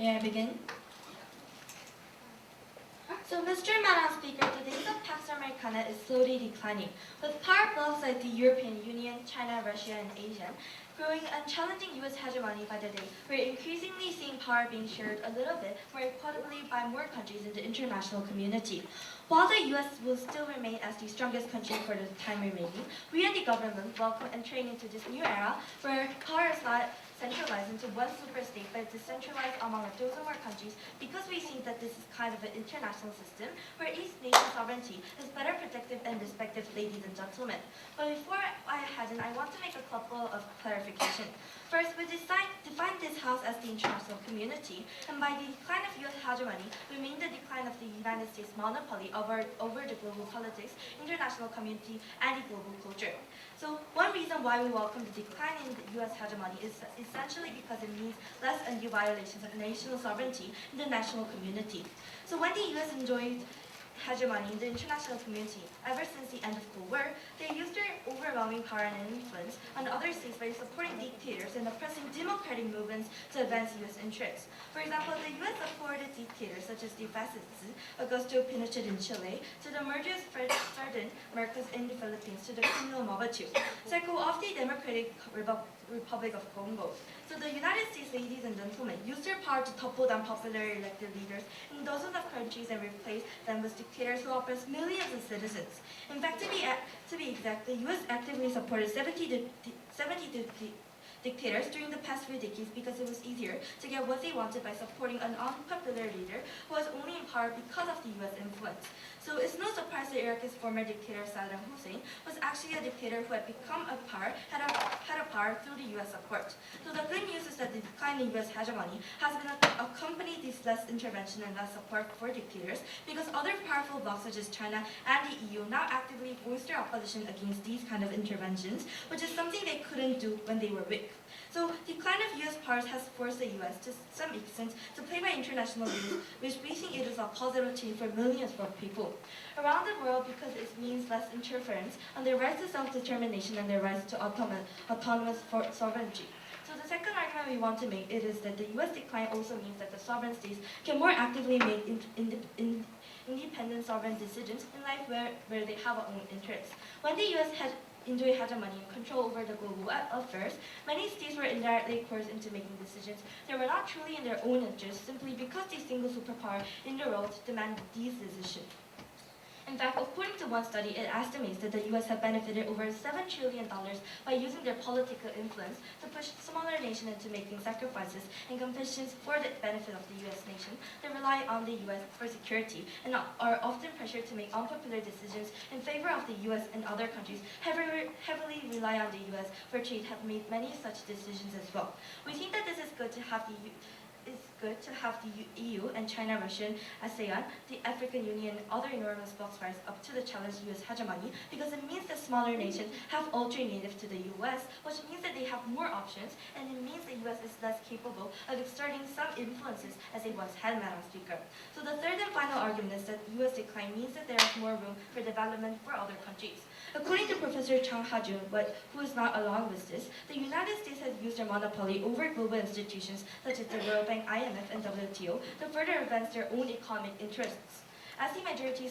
May I begin? So, Mr. Madam Speaker, today's Pax Americana is slowly declining, with power blocs like the European Union, China, Russia, and Asia growing and challenging U.S. hegemony by the day. We're increasingly seeing power being shared a little bit more equitably by more countries in the international community. While the U.S. will still remain as the strongest country for the time remaining, we and the government welcome entering into this new era where power is not centralized into one super state, but decentralized among a dozen more countries, because we see that this is kind of an international system where each nation's sovereignty is better protected and respected, ladies and gentlemen. But before I head in, I want to make a couple of clarifications. First, we define this house as the international community, and by the decline of U.S. hegemony, we mean the decline of the United States monopoly over the global politics, international community, and the global culture. So one reason why we welcome the decline in the U.S. hegemony is essentially because it means less undue violations of national sovereignty in the national community. So when the U.S. enjoyed hegemony in the international community ever since the end of Cold War, they used their overwhelming power and influence on other states by supporting dictators and oppressing democratic movements to advance U.S. interests. For example, the U.S. supported dictators such as the fascists Augusto Pinochet in Chile, to the murderous Ferdinand Marcos in the Philippines, to the criminal Mobutu, Seko of the Democratic Republic of Congo. So the United States, ladies and gentlemen, used their power to topple down popular elected leaders in dozens of countries and replace them with dictators who oppress millions of citizens. In fact, to be exact, the U.S. actively supported 70 dictators during the past few decades because it was easier to get what they wanted by supporting an unpopular leader who was only in power because of the U.S. influence. So it's no surprise that Iraq's former dictator Saddam Hussein was actually a dictator who had become a power, had a power through the U.S. support. So the good news is that the decline in U.S. hegemony has been accompanied with less intervention and less support for dictators, because other powerful blocs such as China and the EU now actively voice their opposition against these kind of interventions, which is something they couldn't do when they were weak. So decline of U.S. powers has forced the U.S. to some extent to play by international rules, which we think it is a positive change for millions of people around the world, because it means less interference on their rights to self-determination and their rights to autonomous sovereignty. So the second argument we want to make is that the U.S. decline also means that the sovereign states can more actively make independent sovereign decisions in life where they have their own interests. When the U.S. enjoy hegemony and control over the global affairs, many states were indirectly coerced into making decisions that were not truly in their own interest, simply because the single superpower in the world demanded these decisions. In fact, according to one study, it estimates that the U.S. have benefited over $7 trillion by using their political influence to push smaller nations into making sacrifices and concessions for the benefit of the U.S. nation that rely on the U.S. for security and are often pressured to make unpopular decisions in favor of the U.S. and other countries heavily rely on the U.S. for trade have made many such decisions as well. We think that this is good to have the EU and China, Russia, ASEAN, the African Union, and other enormous blocs rise up to the challenge U.S. hegemony, because it means that smaller nations have alternatives to the U.S., which means that they have more options, and it means the U.S. is less capable of exerting some influences as it once had, Madam Speaker. So the third and final argument is that U.S. decline means that there is more room for development for other countries. According to Professor Chang Ha-jun, who is not along with this, the United States has used their monopoly over global institutions such as the World Bank, IMF, and WTO to further advance their own economic interests. As the majority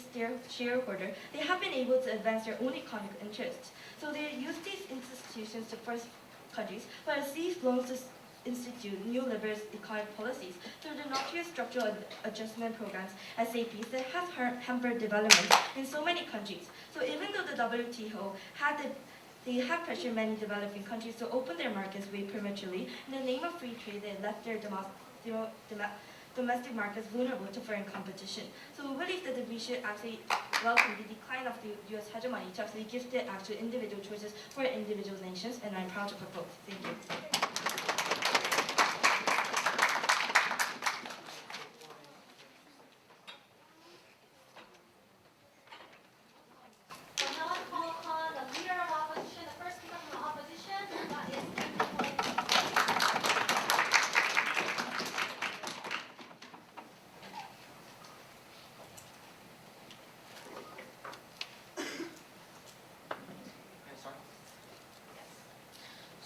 shareholder, they have been able to advance their own economic interests. So they use these institutions to force countries, but as these loans to institute new liberal economic policies through the notorious structural adjustment programs, SAPs, that have hampered development in so many countries. So even though the WTO they have pressured many developing countries to open their markets way prematurely, in the name of free trade, they left their domestic markets vulnerable to foreign competition. So we believe that we should actually welcome the decline of the U.S. hegemony to actually give the actual individual choices for individual nations, and I'm proud to propose. Thank you.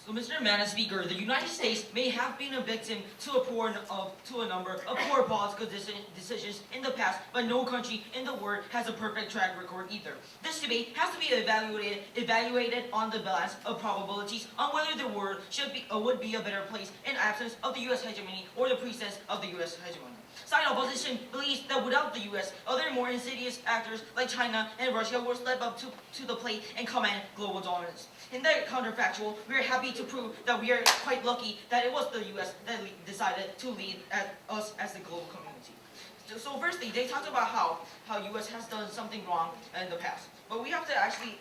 So, Mr. Madam Speaker, the United States may have been a victim to a number of poor political decisions in the past, but no country in the world has a perfect track record either. This debate has to be evaluated on the balance of probabilities on whether the world would be a better place in absence of the U.S. hegemony or the presence of the U.S. hegemony. Side opposition believes that without the U.S., other more insidious actors like China and Russia will step up to the plate and command global dominance. In that counterfactual, we are happy to prove that we are quite lucky that it was the U.S. that decided to lead us as the global community. So firstly, they talked about how U.S. has done something wrong in the past, but we have to actually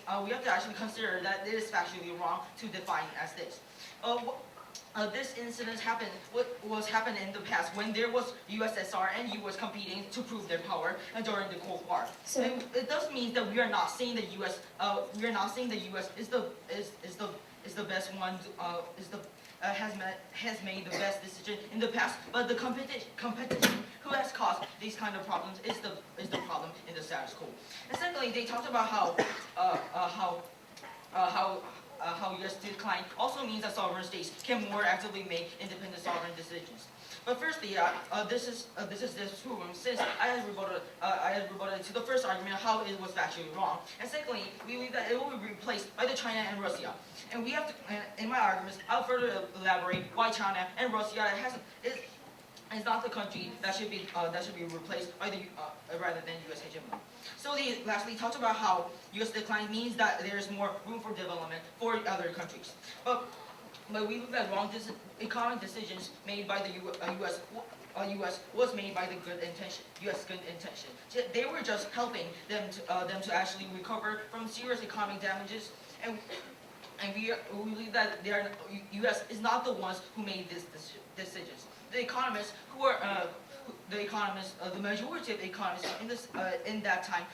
consider that it is factually wrong to define as this. This incident happened in the past when there was USSR and U.S. competing to prove their power during the Cold War. So and it does mean that we are not saying the U.S. Is the best one has made the best decision in the past, but the competition who has caused these kind of problems is the problem in the status quo. And secondly, they talked about how U.S. decline also means that sovereign states can more actively make independent sovereign decisions. But firstly, this is disproven since I had rebutted to the first argument how it was factually wrong, and secondly, we believe that it will be replaced by the China and Russia. And we have to, in my arguments, I'll further elaborate why China and Russia is not the country that should be replaced by rather than U.S. hegemony. So they lastly talked about how U.S. decline means that there is more room for development for other countries. But we believe that wrong economic decisions made by the U.S. was made by the U.S. good intention. They were just helping them to actually recover from serious economic damages, and we believe that U.S. is not the ones who made these decisions. The economists the majority of economists in that time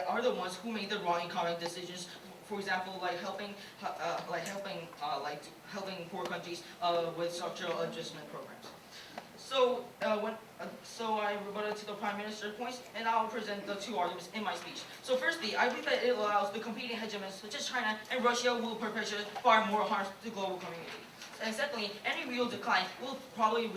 are the ones who made the wrong economic decisions. For example, helping poor countries with structural adjustment programs. So I rebutted to the Prime Minister's points, and I'll present the two arguments in my speech. So firstly, I believe that it allows the competing hegemons such as China and Russia will perpetuate far more harm to the global community. And secondly, any real decline will probably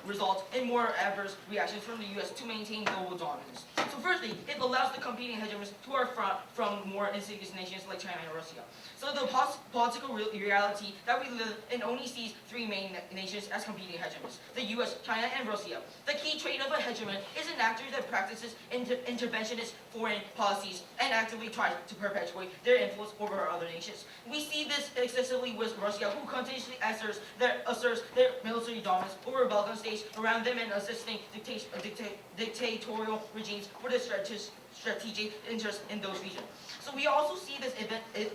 result in more adverse reactions from the U.S. to maintain global dominance. So firstly, it allows the competing hegemons to our front from more insidious nations like China and Russia. So the political reality that we live in only sees three main nations as competing hegemons: the U.S., China, and Russia. The key trait of a hegemon is an actor that practices interventionist foreign policies and actively tries to perpetuate their influence over other nations. We see this excessively with Russia, who continuously asserts their military dominance over Balkan states around them and assisting dictatorial regimes for their strategic interests in those regions. So we also see this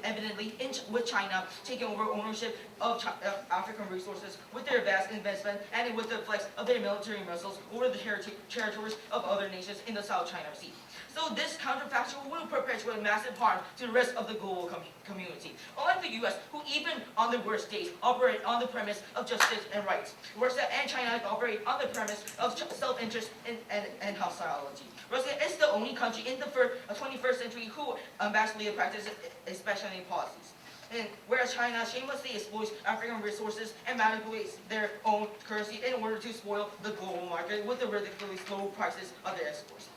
evidently with China taking over ownership of African resources with their vast investment and with the flex of their military muscles over the territories of other nations in the South China Sea. So this counterfactual will perpetuate massive harm to the rest of the global community. Unlike the U.S., who even on the worst days operate on the premise of justice and rights, Russia and China operate on the premise of self-interest and hostility. Russia is the only country in the 21st century who vastly practices especially policies. And whereas China shamelessly exploits African resources and manipulates their own currency in order to spoil the global market with the ridiculously low prices of their exports.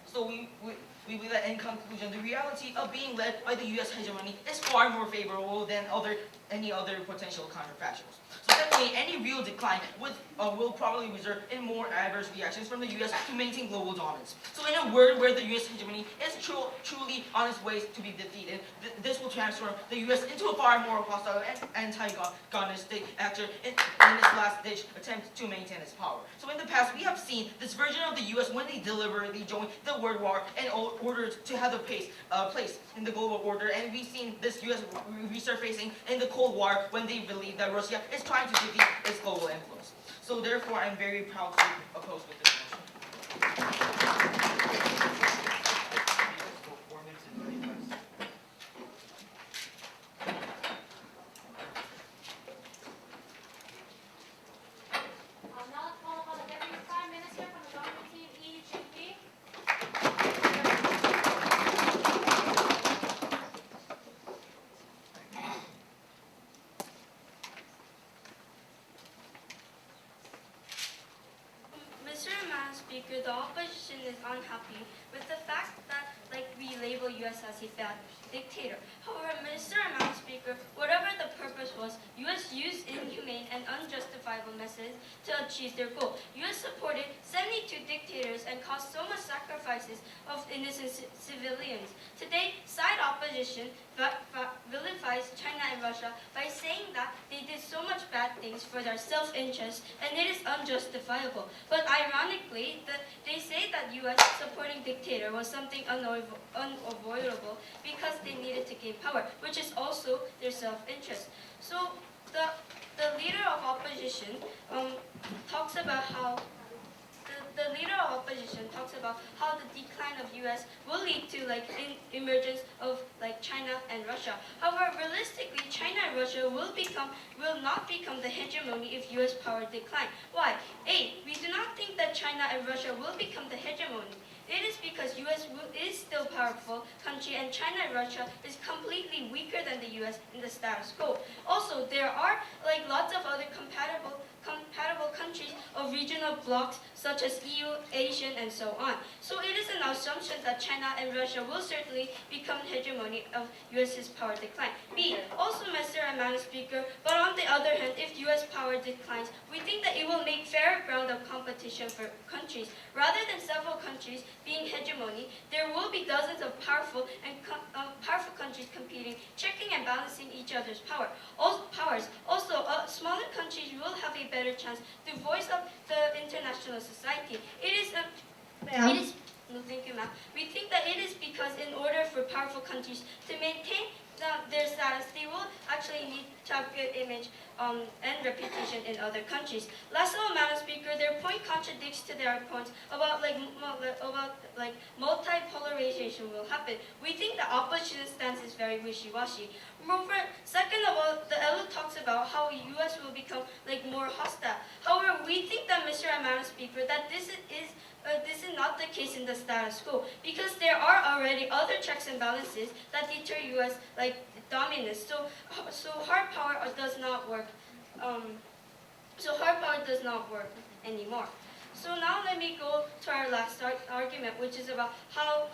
So we believe that in conclusion, the reality of being led by the U.S. hegemony is far more favorable than any other potential counterfactuals. So definitely, any real decline will probably result in more adverse reactions from the U.S. to maintain global dominance. So in a world where the U.S. hegemony is truly on its way to be defeated, this will transform the U.S. into a far more hostile and antagonistic actor in its last-ditch attempt to maintain its power. So in the past, we have seen this version of the U.S. when they deliberately joined the World War and ordered to have a place in the global order, and we've seen this U.S. resurfacing in the Cold War when they believe that Russia is trying to defeat its global influence. So therefore, I'm very proud to oppose with this motion. Now let's call upon the Deputy Prime Minister from the Government Team, EGP. Speaker, the opposition is unhappy with the fact that we label U.S. as a bad dictator. However, Mr. and Madam Speaker, whatever the purpose was, U.S. used inhumane and unjustifiable methods to achieve their goal. U.S. supported 72 dictators and caused so much sacrifices of innocent civilians. Today, side opposition vilifies China and Russia by saying that they did so much bad things for their self-interest and it is unjustifiable. But ironically, they say that U.S. supporting dictator was something unavoidable because they needed to gain power, which is also their self-interest. So the leader of opposition talks about how the leader of opposition talks about how the decline of U.S. will lead to emergence of China and Russia. However, realistically, China and Russia will not become the hegemony if U.S. power decline. Why? A. We do not think that China and Russia will become the hegemony. It is because U.S. is still powerful country and China and Russia is completely weaker than the U.S. in the status quo. Also, there are lots of other compatible countries of regional blocs such as EU, Asian, and so on. So it is an assumption that China and Russia will certainly become hegemony of U.S.'s power decline. B. Also, Mr. and Madam Speaker, but on the other hand, if U.S. power declines, we think that it will make fairer ground of competition for countries. Rather than several countries being hegemony, there will be dozens of powerful countries competing, checking and balancing each other's powers. Also, smaller countries will have a better chance to voice up the international society. No, thank you, ma'am. We think that it is because in order for powerful countries to maintain their status, they will actually need to have good image and reputation in other countries. Last of all, Madam Speaker, their point contradicts to their points about multipolarization will happen. We think the opposition stance is very wishy-washy. Moreover, second of all, the ELU talks about how U.S. will become more hostile. However, we think that Mr. and Madam Speaker, that this is not the case in the status quo because there are already other checks and balances that deter U.S. dominance. So hard power does not work. Hard power does not work anymore. So now let me go to our last argument, which is about how,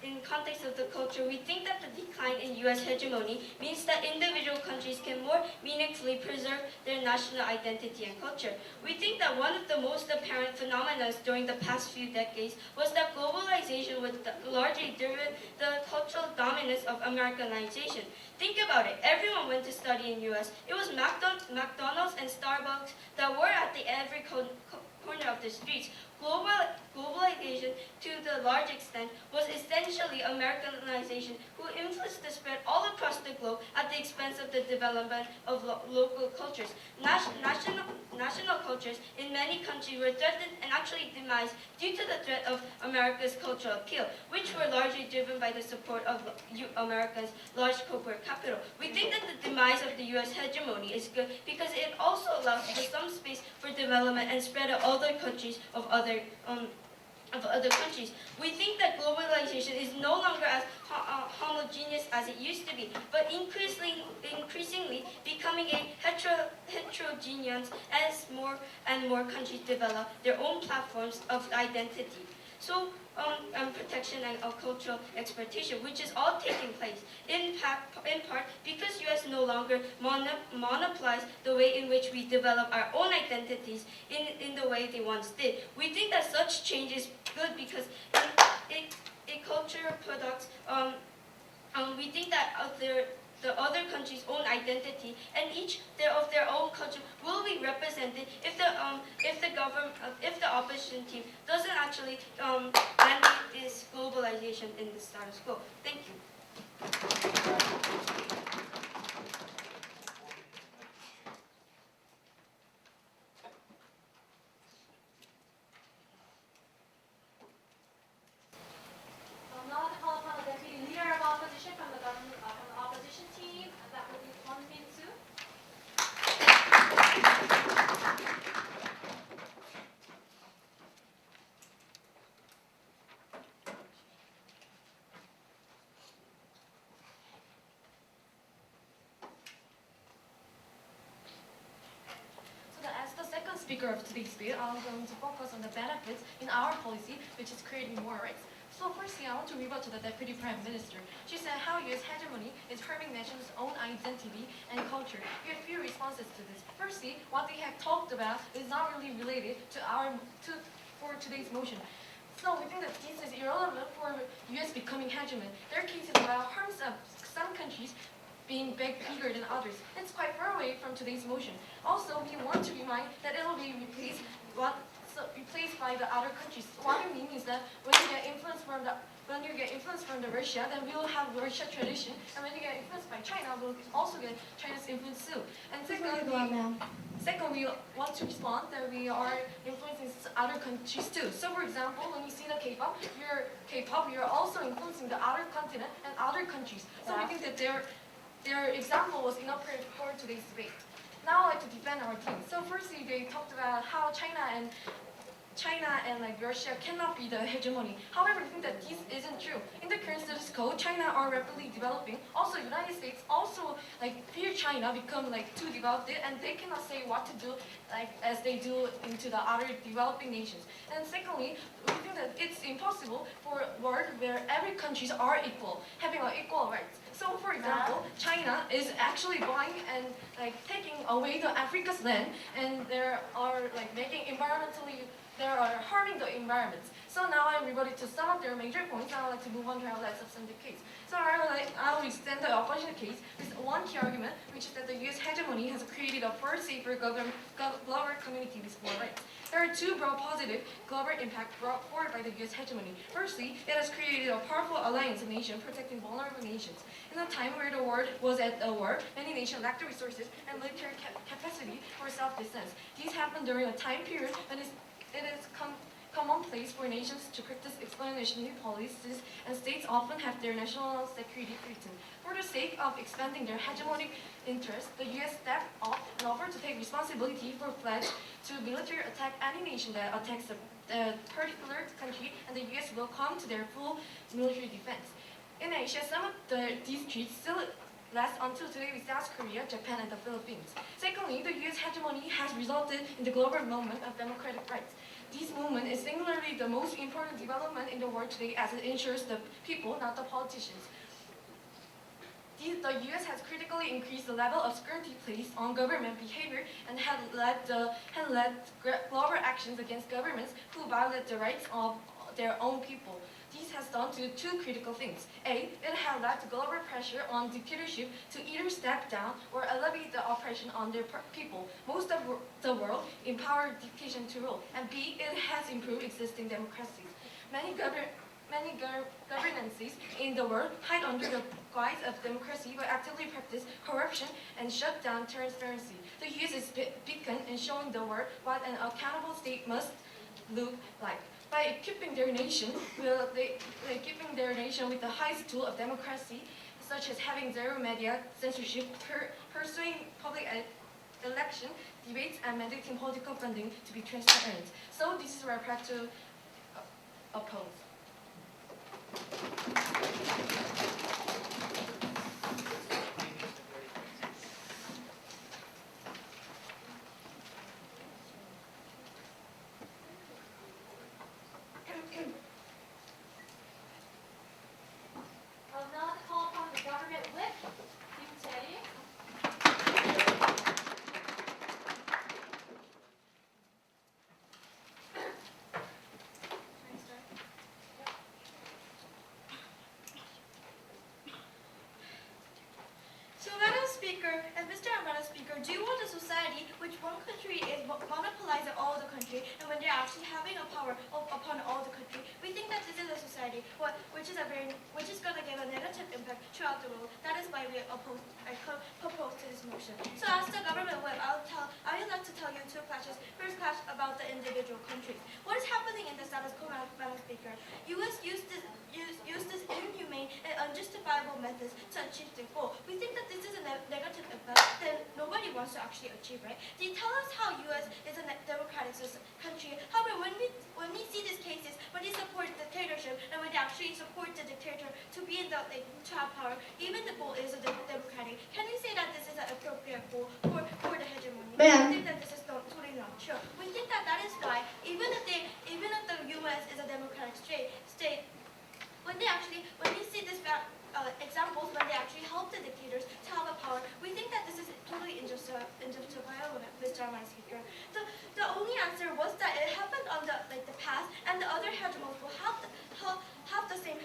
in context of the culture, we think that the decline in U.S. hegemony means that individual countries can more meaningfully preserve their national identity and culture. We think that one of the most apparent phenomena during the past few decades was that globalization was largely driven the cultural dominance of Americanization. Think about it. Everyone went to study in U.S. It was McDonald's and Starbucks that were at every corner of the streets. Globalization, to the large extent, was essentially Americanization, who influenced the spread all across the globe at the expense of the development of local cultures. National cultures in many countries were threatened and actually demised due to the threat of America's cultural appeal, which were largely driven by the support of America's large corporate capital. We think that the demise of the U.S. hegemony is good because it also allows for some space for development and spread of other countries of other countries. We think that globalization is no longer as homogeneous as it used to be, but increasingly becoming a heterogeneous as more and more countries develop their own platforms of identity. So, protection and cultural exploitation, which is all taking place in part because U.S. no longer monopolize the way in which we develop our own identities in the way they once did. We think that such change is good because a culture products. We think that the other country's own identity and each of their own culture will be represented if the opposition team doesn't actually mandate this globalization in the status quo. Thank you. Now to call upon the deputy leader of opposition from the opposition team, and that will be Won Min Soo. speaker of today's debate, I'm going to focus on the benefits in our policy, which is creating more rights. So firstly, I want to rebut to the Deputy Prime Minister. She said how U.S. hegemony is harming nation's own identity and culture. We have few responses to this. Firstly, what they have talked about is not really related to for today's motion. So we think that this is irrelevant for U.S. becoming hegemon. There are cases about harms of some countries being bigger than others. It's quite far away from today's motion. Also, we want to remind that it will be replaced by the other countries. What I mean is that when you get influence from the Russia, then we will have Russia tradition, and when you get influenced by China, we'll also get China's influence too. And second, we want to respond that we are influencing other countries too. So for example, when you see the K-pop, you're also influencing the other continent and other countries. So we think that their example was inappropriate for today's debate. Now I'd like to defend our team. So firstly, they talked about how China and Russia cannot be the hegemony. However, we think that this isn't true. In the current status quo, China are rapidly developing. Also, United States also fear China become too developed, and they cannot say what to do as they do into the other developing nations. And secondly, we think that it's impossible for a world where every countries are equal, having equal rights. So, for example, China is actually buying and taking away the Africa's land, and they are harming the environment. So now I'm rebutted to some of their major points. I would like to move on to our less substantive case. So I will extend the opposition case with one key argument, which is that the U.S. hegemony has created a far safer global community with more rights. There are two broad positive global impacts brought forward by the U.S. hegemony. Firstly, it has created a powerful alliance of nations protecting vulnerable nations. In a time where the world was at a war, many nations lacked the resources and military capacity for self-defense. These happened during a time period when it is commonplace for nations to practice expansionary policies, and states often have their national security threatened. For the sake of expanding their hegemonic interests, the U.S. stepped up and offered to take responsibility for pledge to military attack any nation that attacks a particular country, and the U.S. will come to their full military defense. In Asia, some of these treaties still last until today with South Korea, Japan, and the Philippines. Secondly, the U.S. hegemony has resulted in the global movement of democratic rights. This movement is singularly the most important development in the world today, as it ensures the people, not the politicians. The U.S. has critically increased the level of scrutiny placed on government behavior and had led global actions against governments who violate the rights of their own people. This has done two critical things. A, it has led to global pressure on dictatorship to either step down or alleviate the oppression on their people. Most of the world empowered dictation to rule. And B, it has improved existing democracies. Many governances in the world hide under the guise of democracy but actively practice corruption and shut down transparency. The U.S. is beacon in showing the world what an accountable state must look like. By equipping their nation with the highest tool of democracy, such as having zero media censorship, pursuing public election debates, and mandating political funding to be transparent. So this is what I plan to oppose. I'll now call upon the government whip, Mkedt. So, Madam Speaker and Mr. and Madam Speaker, do you want a society which one country is monopolizing all the country, and when they're actually having a power upon all the country? We think that this is a society which is going to give a negative impact throughout the world. That is why we propose to this motion. So, as the government whip, I would like to tell you two clashes. First clash about the individual countries. What is happening in the status quo, Madam Speaker? U.S. use this inhumane and unjustifiable methods to achieve their goal. We think that this is a negative impact that nobody wants to actually achieve, right? They tell us how U.S. is a democratic country. However, when we see these cases, when they support dictatorship and when they actually support the dictator to be in to have power, even the goal is a democratic. Can you say that this is an appropriate goal for the hegemony? Ma'am. I think that this is totally not true. We to have a power. We think that this is totally injustifiable, Mr. Speaker. The only answer was that it happened on the past, and the other hegemons will have the same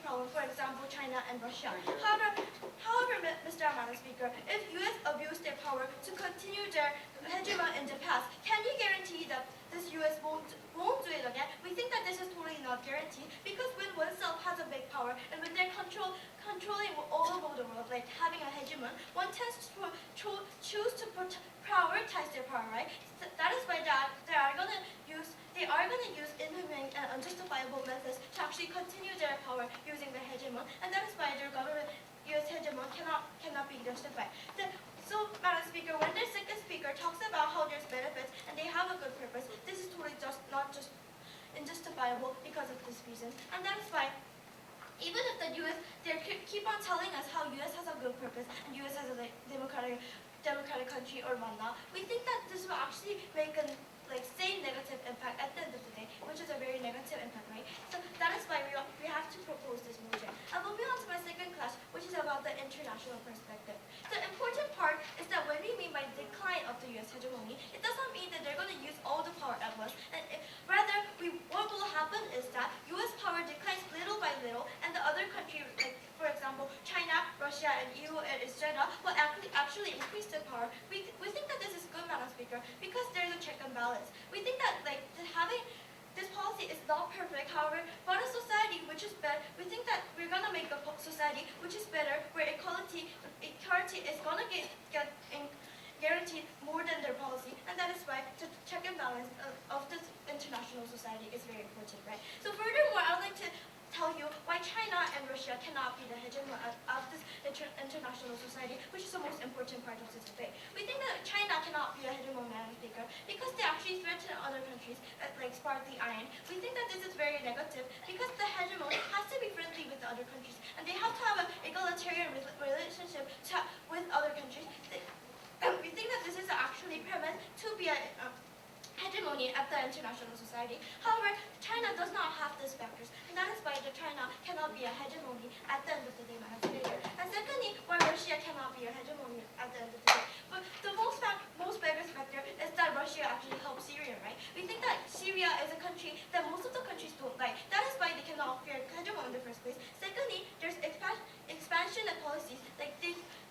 problem. For example, China and Russia. However, Mr. Speaker, if U.S. abuse their power to continue their hegemony in the past, can you guarantee that this U.S. won't do it again? We think that this is totally not guaranteed, because when oneself has a big power and when they're controlling all over the world, like having a hegemon, one tends to choose to prioritize their power, right? That is why they are gonna use inhumane and unjustifiable methods to actually continue their power using the hegemon, and that is why their government, U.S. hegemon, cannot be justified. So, Madam Speaker, when the second speaker talks about how there's benefits and they have a good purpose, this is totally not just injustifiable because of this reason, and that is why even if the U.S. they keep on telling us how U.S. has a good purpose and U.S. has a democratic country or whatnot, we think that this will actually make a same negative impact at the end of the day, which is a very negative impact, right? So that is why we have to propose this motion. And moving on to my second class, which is about the international perspective. The important part is that when we mean by decline of the U.S. hegemony, it doesn't mean that they're going to use all the power at once. And rather, what will happen is that U.S. power declines little by little, and the other countries, like for example, China, Russia, and EU, and etc., will actually increase their power. We think that this is good, Madam Speaker, because there's a check and balance. We think that having this policy is not perfect, however, but a society which is better, we think that we're gonna make a society which is better, where equality is gonna get guaranteed more than their policy, and that is why the check and balance of this international society is very important, right? So furthermore, I would like to tell you why China and Russia cannot be the hegemon of this international society, which is the most important part of this debate. We think that China cannot be a hegemon, Madam Speaker, because they actually threaten other countries, like sparkly iron. We think that this is very negative, because the hegemon has to be friendly with the other countries, and they have to have an egalitarian relationship with other countries. We think that this is actually premise to be a hegemony at the international society. However, China does not have these factors, and that is why China cannot be a hegemony at the end of the day, Madam Speaker. And secondly, why Russia cannot be a hegemony at the end of the day. But the most biggest factor is that Russia actually helps Syria, right? We think that Syria is a country that most of the countries don't like. That is why they cannot be a hegemon in the first place. Secondly, there's expansion and policies that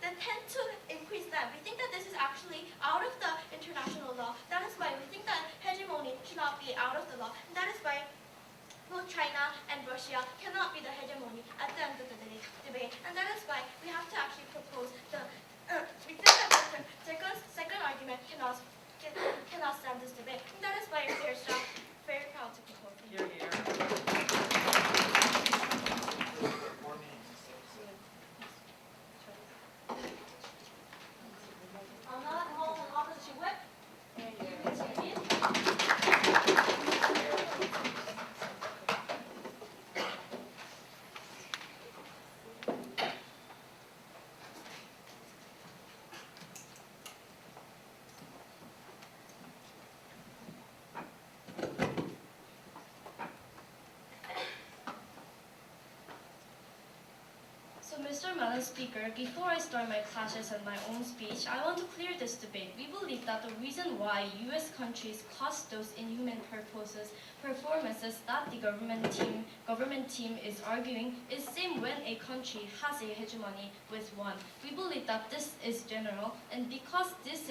tend to increase that. We think that this is actually out of the international law. That is why we think that hegemony should not be out of the law. And that is why both China and Russia cannot be the hegemony at the end of the debate. And that is why we have to actually propose we think that the second argument cannot stand this debate. And that is why we are very proud to propose it. Here, here. So, Mr. Madam Speaker, before I start my classes and my own speech, I want to clear this debate. We believe that the reason why U.S. countries cause those inhuman performances that the government team is arguing is same when a country has a hegemony with one. We believe that this is general, and because this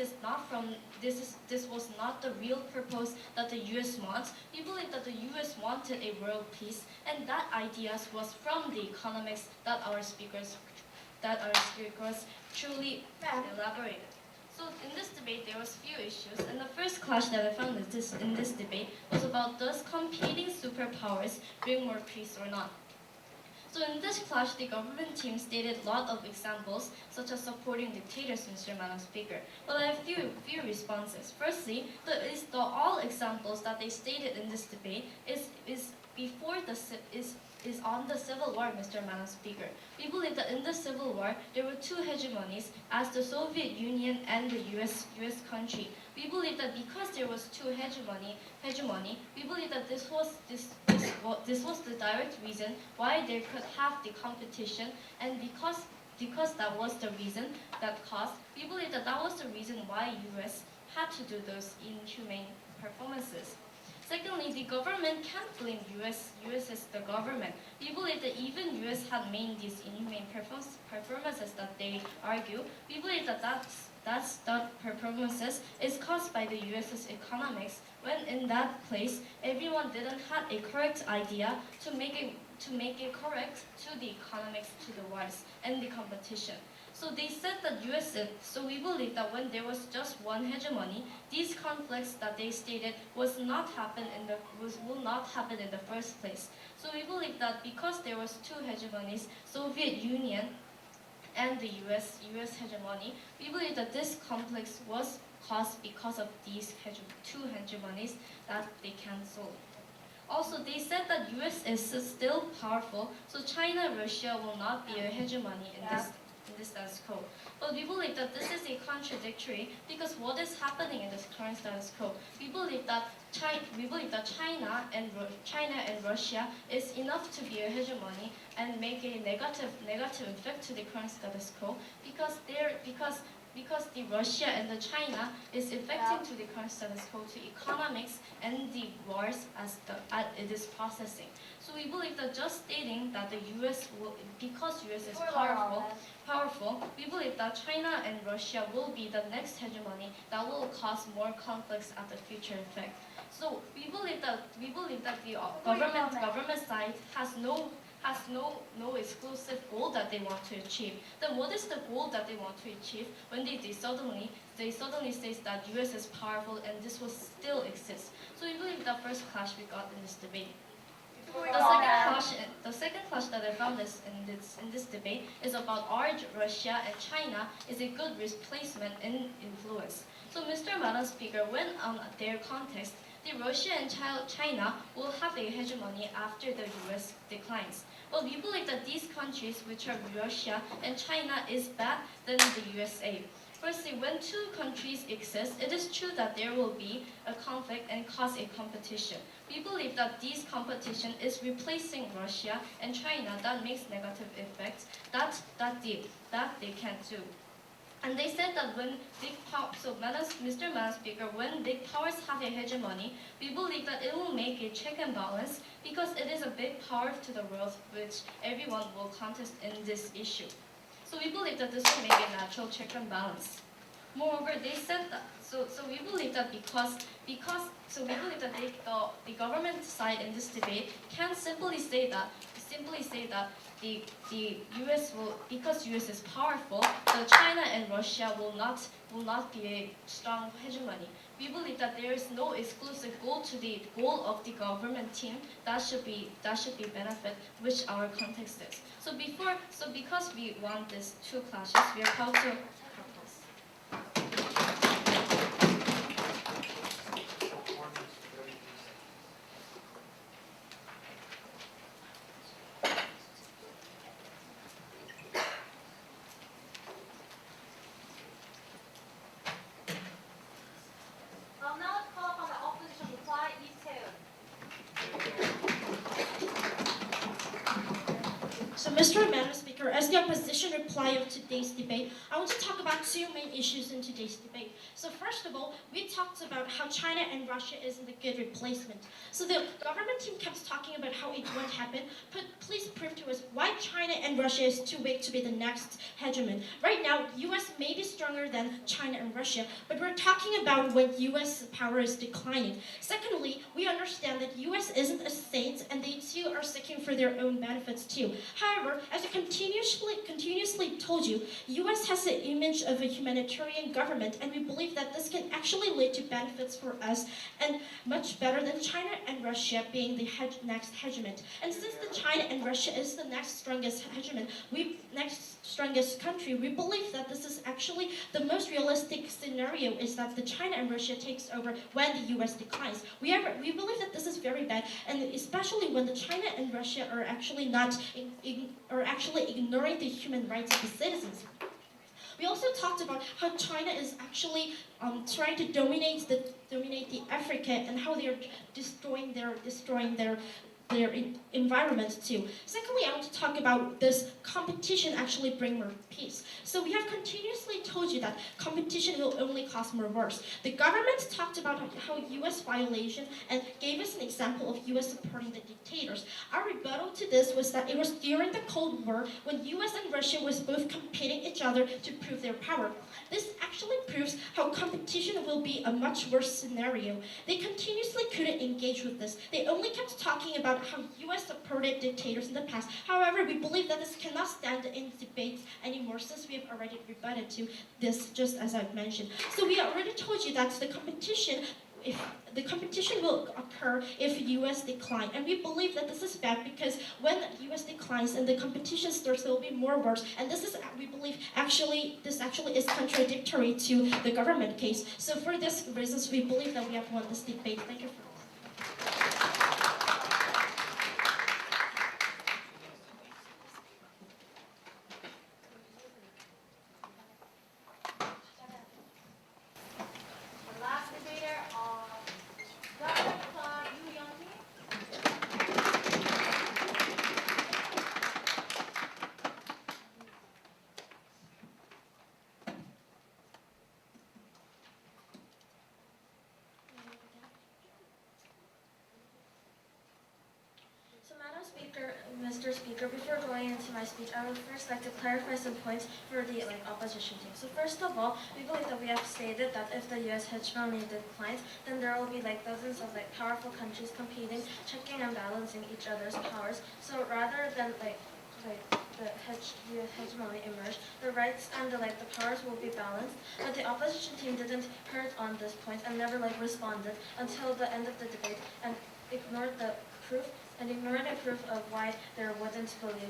was not the real purpose that the U.S. wants, we believe that the U.S. wanted a world peace, and that idea was from the economics that our speakers truly elaborated. So in this debate, there was few issues, and the first clash that I found in this debate was about does competing superpowers bring more peace or not. So in this clash, the government team stated a lot of examples, such as supporting dictators, Mr. Madam Speaker. But I have few responses. Firstly, all examples that they stated in this debate is on the Civil War, Mr. Madam Speaker. We believe that in the Civil War, there were two hegemonies, as the Soviet Union and the US country. We believe that because there was two hegemony, we believe that this was the direct reason why they could have the competition, and because because that was the reason that caused, we believe that that was the reason why US had to do those inhumane performances. Secondly, the government can't blame US as the government. We believe that even US had made these inhumane performances that they argue. We believe that that performances is caused by the US's economics, when in that place everyone didn't have a correct idea to make it correct to the economics, to the wars and the competition. So they said that so we believe that when there was just one hegemony, these conflicts that they stated will not happen in the first place. So we believe that because there was two hegemonies, Soviet Union and the US hegemony, we believe that this conflict was caused because of these two hegemonies that they canceled. Also, they said that US is still powerful, so China and Russia will not be a hegemony in this status quo. But we believe that this is a contradictory, because what is happening in this current status quo? We believe that China and Russia is enough to be a hegemony and make a negative effect to the current status quo, because the Russia and the China is affecting to the current status quo, to economics and the wars as it is processing. So we believe that just stating that the US will, because US is powerful, we believe that China and Russia will be the next hegemony that will cause more conflicts at the future effect. So we believe that the government side has no exclusive goal that they want to achieve. Then what is the goal that they want to achieve when they suddenly say that US is powerful and this will still exist? So we believe the first clash we got in this debate. The second clash that I found in this debate is about are Russia and China is a good replacement in influence. So Mr. Madam Speaker, when on their context, the Russia and China will have a hegemony after the US declines. Well, we believe that these countries, which are Russia and China, is bad than the USA. Firstly, when two countries exist, it is true that there will be a conflict and cause a competition. We believe that this competition is replacing Russia and China that makes negative effects that they can't do. And they said that when big power, so Mr. Madam Speaker, when big powers have a hegemony, we believe that it will make a check and balance, because it is a big power to the world which everyone will contest in this issue. So we believe that this will make a natural check and balance. Moreover, they said that, so we believe that we believe that the government side in this debate can simply say that the US will, because US is powerful, the China and Russia will not be a strong hegemony. We believe that there is no exclusive goal to the goal of the government team that should be benefit, which our context is. So because we want these two clashes, we are proud to propose. Now let's call upon the opposition reply, Lee Tae-eun. So, Mr. Madam Speaker, as the opposition reply of today's debate, I want to talk about two main issues in today's debate. So first of all, we talked about how China and Russia isn't a good replacement. So the government team kept talking about how it won't happen, but please prove to us why China and Russia is too weak to be the next hegemon. Right now, US may be stronger than China and Russia, but we're talking about when US power is declining. Secondly, we understand that US isn't a saint and they too are seeking for their own benefits too. However, as I continuously told you, US has the image of a humanitarian government, and we believe that this can actually lead to benefits for us and much better than China and Russia being the next hegemon. And since the China and Russia is the next strongest hegemon, next strongest country, we believe that this is actually the most realistic scenario, is that the China and Russia takes over when the US declines. We believe that this is very bad, and especially when the China and Russia are actually ignoring the human rights of the citizens. We also talked about how China is actually trying to dominate the Africa, and how they are destroying their their environment too. Secondly, I want to talk about this competition actually bring more peace. So we have continuously told you that competition will only cause more wars. The government talked about how U.S. violation and gave us an example of U.S. supporting the dictators. Our rebuttal to this was that it was during the Cold War when U.S. and Russia was both competing each other to prove their power. This actually proves how competition will be a much worse scenario. They continuously couldn't engage with this. They only kept talking about how U.S. supported dictators in the past. However, we believe that this cannot stand in debates anymore since we have already rebutted to this, just as I've mentioned. So we already told you that the competition will occur if U.S. decline, and we believe that this is bad because when U.S. declines and the competition starts, there will be more wars, and this is, we believe, this actually is contradictory to the government case. So for this reasons, we believe that we have won this debate. Thank you for The last debater, Dr. Yu Young-hee. So, Madam Speaker, Mr. Speaker, before going into my speech, I would first like to clarify some points for the opposition team. So, first of all, we believe that we have stated that if the U.S. hegemony declines, then there will be dozens of powerful countries competing, checking and balancing each other's powers. So, rather than the hegemony emerge, the rights and the powers will be balanced. But the opposition team didn't hurt on this point and never responded until the end of the debate and ignored the proof of why there wouldn't be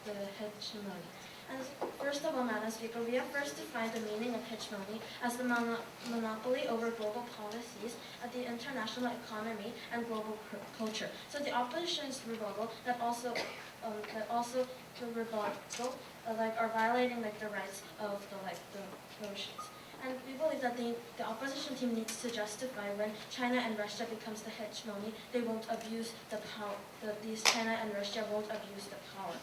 the hegemony. And first of all, Madam Speaker, we have first defined the meaning of hegemony as the monopoly over global policies at the international economy and global culture. So the opposition's rebuttal that also are violating the rights of the nations. And we believe that the opposition team needs to justify when China and Russia becomes the hegemony, they won't abuse the power. These China and Russia won't abuse the power.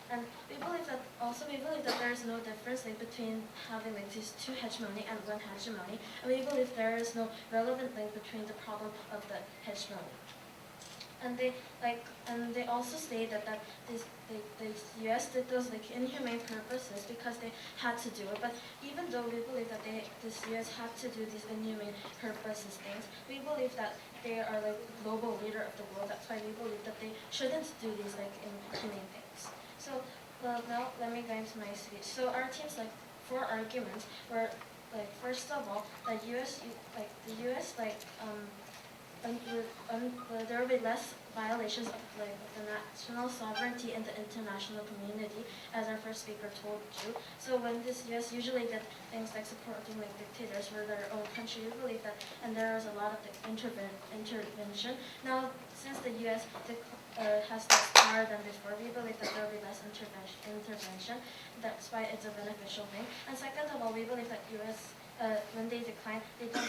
And we believe that there is no difference between having these two hegemony and one hegemony. And we believe there is no relevant link between the problem of the hegemony. And they also stated that the U.S. did those inhumane purposes because they had to do it. But even though we believe that this U.S. had to do these inhumane purposes things, we believe that they are the global leader of the world. That's why we believe that they shouldn't do these inhumane things. So now let me go into my speech. So our team's 4 arguments were first of all, there will be less violations of the national sovereignty and the international community, as our first speaker told you. So when this U.S. usually did things supporting dictators for their own country, we believe that, and there was a lot of intervention. Now, since the U.S. has less power than before, we believe that there will be less intervention. That's why it's a beneficial thing. And second of all, we believe that U.S. When they decline, they don't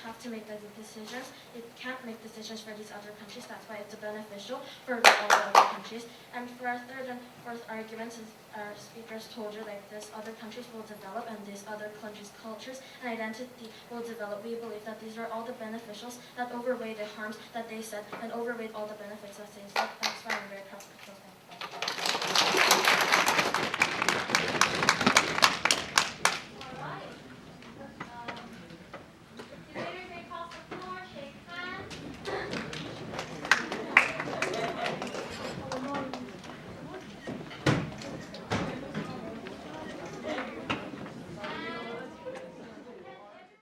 have to make the decisions. They can't make decisions for these other countries. That's why it's beneficial for all the other countries. And for our third and fourth arguments, as our speakers told you, this other countries will develop and these other countries' cultures and identity will develop. We believe that these are all the beneficials that outweigh the harms that they said and outweigh all the benefits that they said. That's why I'm very proud of them.